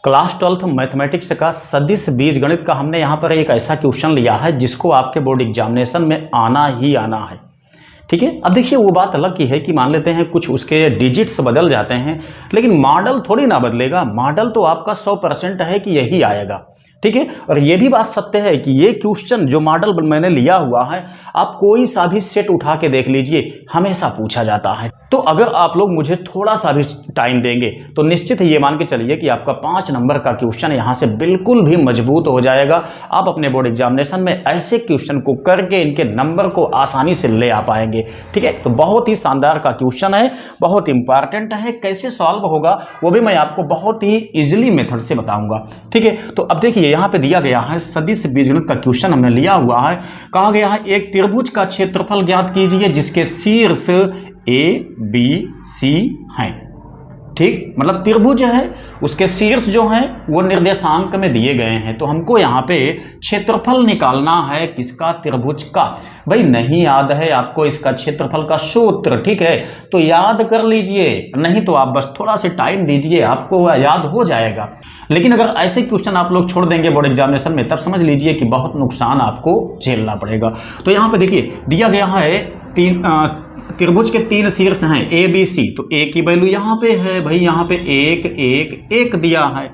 Class 12th mathematics का सदिश बीजगणित का हमने यहाँ पर एक ऐसा क्वेश्चन लिया है जिसको आपके बोर्ड एग्जामिनेशन में आना ही आना है। ठीक है, अब देखिए वो बात अलग की है कि मान लेते हैं कुछ उसके डिजिट्स बदल जाते हैं, लेकिन मॉडल थोड़ी ना बदलेगा। मॉडल तो आपका 100% है कि यही आएगा। ठीक है, और ये भी बात सत्य है कि ये क्वेश्चन जो मॉडल मैंने लिया हुआ है, आप कोई सा भी सेट उठा के देख लीजिए, हमेशा पूछा जाता है। तो अगर आप लोग मुझे थोड़ा सा भी टाइम देंगे तो निश्चित ये मान के चलिए कि आपका 5 नंबर का क्वेश्चन यहाँ से बिल्कुल भी मजबूत हो जाएगा। आप अपने बोर्ड एग्जामिनेशन में ऐसे क्वेश्चन को करके इनके नंबर को आसानी से ले आ पाएंगे। ठीक है, तो बहुत ही शानदार का क्वेश्चन है, बहुत इंपॉर्टेंट है। कैसे सॉल्व होगा वो भी मैं आपको बहुत ही इजिली मेथड से बताऊंगा। ठीक है, तो अब देखिए यहाँ पे दिया गया है सदिश बीजगणित का क्वेश्चन हमने लिया हुआ है। कहा गया है एक त्रिभुज का क्षेत्रफल ज्ञात कीजिए जिसके शीर्ष ए बी सी हैं। ठीक, मतलब त्रिभुज है, उसके शीर्ष जो हैं वो निर्देशांक में दिए गए हैं। तो हमको यहाँ पे क्षेत्रफल निकालना है किसका? त्रिभुज का। भाई नहीं याद है आपको इसका क्षेत्रफल का सूत्र? ठीक है, तो याद कर लीजिए, नहीं तो आप बस थोड़ा सा टाइम दीजिए, आपको याद हो जाएगा। लेकिन अगर ऐसे क्वेश्चन आप लोग छोड़ देंगे बोर्ड एग्जामिनेशन में, तब समझ लीजिए कि बहुत नुकसान आपको झेलना पड़ेगा। तो यहाँ पे देखिए दिया गया है त्रिभुज के 3 शीर्ष हैं ए बी सी। तो ए की वैल्यू यहाँ पे है भाई, यहाँ पे 1 1 1 दिया है।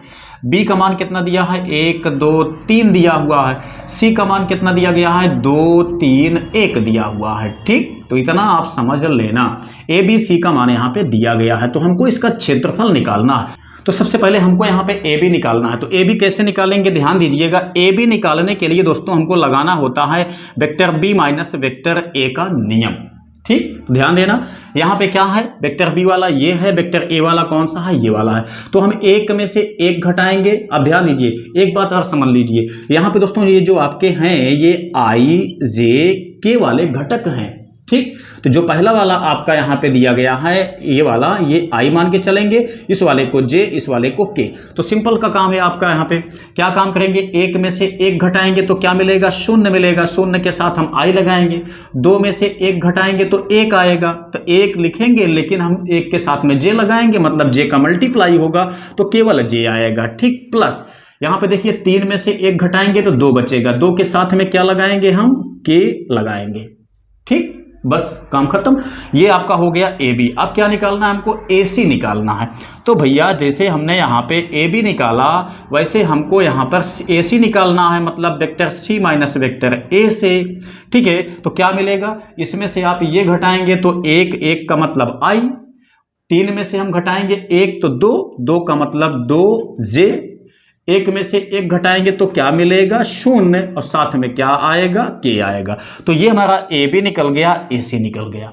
बी का मान कितना दिया है? 1 2 3 दिया हुआ है। सी का मान कितना दिया गया है? 2 3 1 दिया हुआ है। ठीक, तो इतना आप समझ लेना, ए बी सी का मान यहाँ पे दिया गया है। तो हमको इसका क्षेत्रफल निकालना है। तो सबसे पहले हमको यहाँ पे ए बी निकालना है। तो ए बी कैसे निकालेंगे? ध्यान दीजिएगा, ए बी निकालने के लिए दोस्तों हमको लगाना होता है vector B minus vector A का नियम। ठीक, तो ध्यान देना, यहाँ पे क्या है? वेक्टर बी वाला ये है, वेक्टर ए वाला कौन सा है? ये वाला है। तो हम एक में से एक घटाएंगे। अब ध्यान दीजिए, एक बात और समझ लीजिए, यहाँ पे दोस्तों ये जो आपके हैं ये आई जे के वाले घटक हैं। ठीक, तो जो पहला वाला आपका यहाँ पे दिया गया है ये वाला, ये आई मान के चलेंगे, इस वाले को जे, इस वाले को के। तो सिंपल का काम है आपका, यहाँ पे क्या काम करेंगे? एक में से एक घटाएंगे तो क्या मिलेगा? 0 मिलेगा। 0 के साथ हम आई लगाएंगे। 2 में से एक घटाएंगे तो 1 आएगा, तो 1 लिखेंगे, लेकिन हम 1 के साथ में जे लगाएंगे, मतलब जे का मल्टीप्लाई होगा तो केवल जे आएगा। ठीक, प्लस यहाँ पे देखिए 3 में से एक घटाएंगे तो 2 बचेगा। 2 के साथ में क्या लगाएंगे? हम के लगाएंगे। ठीक, बस काम खत्म। ये आपका हो गया ए बी। अब क्या निकालना है? हमको ए सी निकालना है। तो भैया जैसे हमने यहाँ पे ए बी निकाला, वैसे हमको यहाँ पर ए सी निकालना है, मतलब vector C minus vector A से। ठीक है, तो क्या मिलेगा? इसमें से आप ये घटाएंगे तो 1 1 का मतलब आई। 3 में से हम घटाएंगे 1 तो 2, 2 का मतलब 2 जे। 1 में से 1 घटाएंगे तो क्या मिलेगा? 0, और साथ में क्या आएगा? के आएगा। तो ये हमारा ए बी निकल गया, ए सी निकल गया।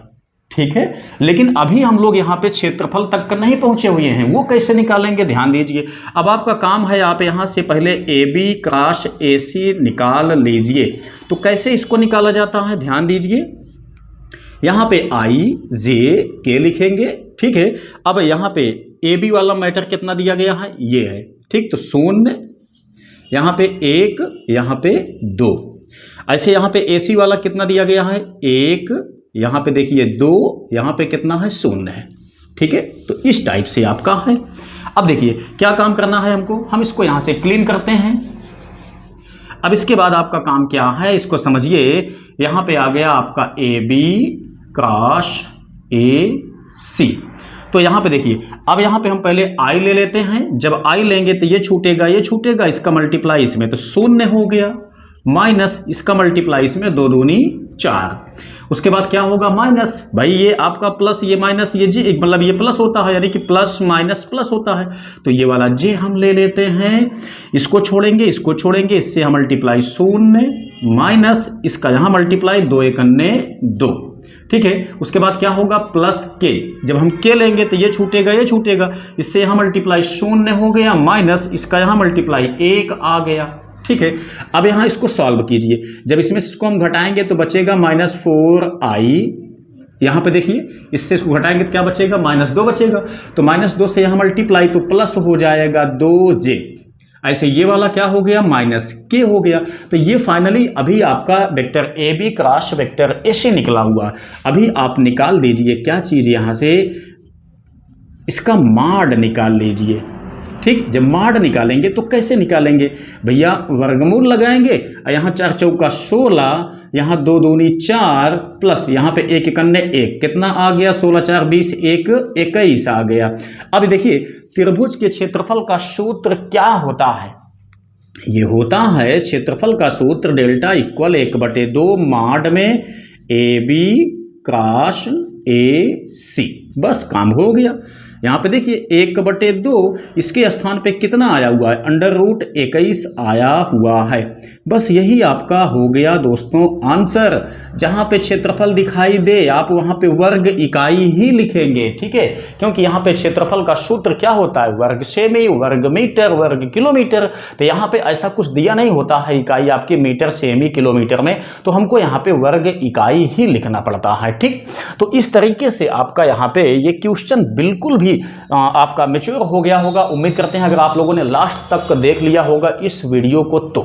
ठीक है, लेकिन अभी हम लोग यहाँ पे क्षेत्रफल तक नहीं पहुंचे हुए हैं, वो कैसे निकालेंगे? ध्यान दीजिए, अब आपका काम है आप यहाँ से पहले ए बी क्रॉस ए सी निकाल लीजिए। तो कैसे इसको निकाला जाता है? ध्यान दीजिए, यहाँ पे आई जे के लिखेंगे। ठीक है, अब यहाँ पे ए बी वाला मैटर कितना दिया गया है? ये है। ठीक, तो 0, यहाँ पे 1, यहाँ पे 2। ऐसे यहाँ पे ए सी वाला कितना दिया गया है? 1, यहाँ पे देखिए 2, यहाँ पे कितना है? 0 है। ठीक है, तो इस टाइप से आपका है। अब देखिए क्या काम करना है हमको, हम इसको यहाँ से क्लीन करते हैं। अब इसके बाद आपका काम क्या है इसको समझिए। यहाँ पे आ गया आपका ए बी क्रॉस ए सी। तो यहाँ पे देखिए, अब यहाँ पे हम पहले आई ले लेते हैं। जब आई लेंगे तो ये छूटेगा, ये छूटेगा, इसका मल्टीप्लाई इसमें तो 0 हो गया, माइनस इसका मल्टीप्लाई इसमें 2 दूनी 4। उसके बाद क्या होगा? माइनस, भाई ये आपका प्लस, ये माइनस, ये जी, मतलब ये प्लस होता है, यानी कि प्लस माइनस प्लस होता है। तो ये वाला जे हम ले लेते हैं, इसको छोड़ेंगे, इसको छोड़ेंगे, इससे हम मल्टीप्लाई 0 माइनस इसका यहाँ मल्टीप्लाई 2 1 2। ठीक है, उसके बाद क्या होगा? प्लस के। जब हम के लेंगे तो ये छूटेगा, ये छूटेगा, इससे यहाँ मल्टीप्लाई 0 हो गया, माइनस इसका यहाँ मल्टीप्लाई 1 आ गया। ठीक है, अब यहाँ इसको सॉल्व कीजिए। जब इसमें से इसको हम घटाएंगे तो बचेगा -4i। यहाँ पे देखिए, इससे इसको घटाएंगे तो क्या बचेगा? -2 बचेगा। तो -2 से यहाँ मल्टीप्लाई तो प्लस हो जाएगा 2j। ऐसे ये वाला क्या हो गया? माइनस के हो गया। तो ये फाइनली अभी आपका vector A B cross vector A से निकला हुआ। अभी आप निकाल दीजिए क्या चीज, यहां से इसका माड निकाल लीजिए। ठीक, जब माड निकालेंगे तो कैसे निकालेंगे भैया, वर्गमूल लगाएंगे, यहाँ 4 चौका 16, यहाँ 2 दूनी 4 प्लस यहाँ पे 1 एकन्ने 1, कितना आ गया 16 4 20 1 21 आ गया। अब देखिए त्रिभुज के क्षेत्रफल का सूत्र क्या होता है, ये होता है क्षेत्रफल का सूत्र डेल्टा इक्वल 1/2 माड में ए बी क्रॉस ए सी, बस काम हो गया। यहाँ पे देखिए 1/2 इसके स्थान पे कितना आया हुआ है, √21 आया हुआ है। बस यही आपका हो गया दोस्तों आंसर। जहाँ पे क्षेत्रफल दिखाई दे आप वहाँ पे वर्ग इकाई ही लिखेंगे, ठीक है, क्योंकि यहाँ पे क्षेत्रफल का सूत्र क्या होता है, वर्ग सेमी, वर्ग मीटर, वर्ग किलोमीटर। तो यहाँ पे ऐसा कुछ दिया नहीं होता है इकाई आपकी मीटर सेमी किलोमीटर में, तो हमको यहाँ पे वर्ग इकाई ही लिखना पड़ता है। ठीक, तो इस तरीके से आपका यहाँ पे ये क्वेश्चन बिल्कुल भी आपका मैच्योर हो गया होगा। उम्मीद करते हैं अगर आप लोगों ने लास्ट तक देख लिया होगा इस वीडियो को तो